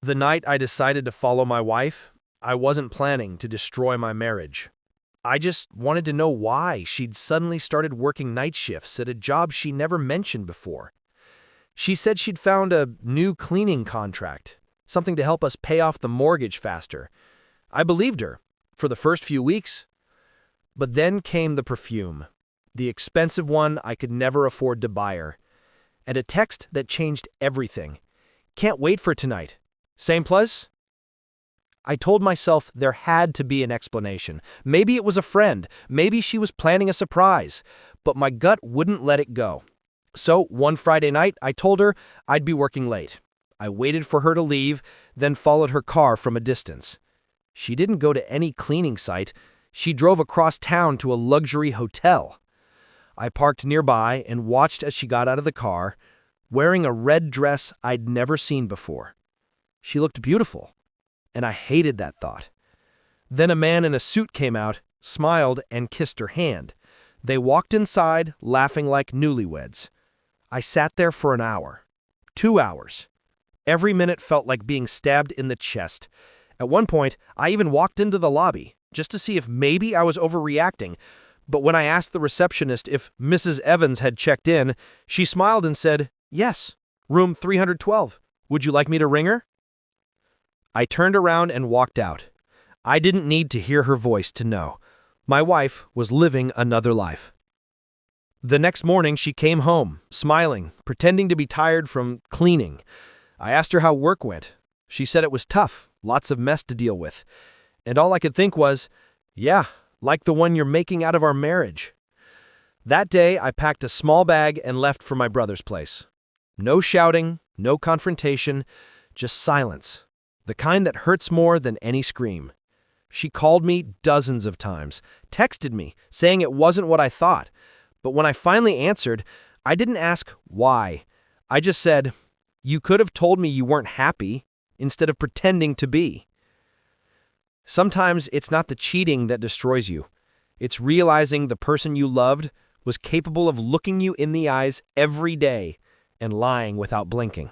The night I decided to follow my wife, I wasn't planning to destroy my marriage. I just wanted to know why she'd suddenly started working night shifts at a job she never mentioned before. She said she'd found a new cleaning contract, something to help us pay off the mortgage faster. I believed her for the first few weeks. But then came the perfume, the expensive one I could never afford to buy her, and a text that changed everything. Can't wait for tonight. Same place? I told myself there had to be an explanation. Maybe it was a friend. Maybe she was planning a surprise. But my gut wouldn't let it go. So one Friday night, I told her I'd be working late. I waited for her to leave, then followed her car from a distance. She didn't go to any cleaning site. She drove across town to a luxury hotel. I parked nearby and watched as she got out of the car, wearing a red dress I'd never seen before. She looked beautiful, and I hated that thought. Then a man in a suit came out, smiled, and kissed her hand. They walked inside, laughing like newlyweds. I sat there for an hour. 2 hours. Every minute felt like being stabbed in the chest. At one point, I even walked into the lobby, just to see if maybe I was overreacting. But when I asked the receptionist if Mrs. Evans had checked in, she smiled and said, "Yes, room 312. Would you like me to ring her?" I turned around and walked out. I didn't need to hear her voice to know. My wife was living another life. The next morning, she came home, smiling, pretending to be tired from cleaning. I asked her how work went. She said it was tough, lots of mess to deal with. And all I could think was, yeah, like the one you're making out of our marriage. That day, I packed a small bag and left for my brother's place. No shouting, no confrontation, just silence. The kind that hurts more than any scream. She called me dozens of times, texted me, saying it wasn't what I thought. But when I finally answered, I didn't ask why. I just said, "You could have told me you weren't happy, instead of pretending to be." Sometimes it's not the cheating that destroys you. It's realizing the person you loved was capable of looking you in the eyes every day and lying without blinking.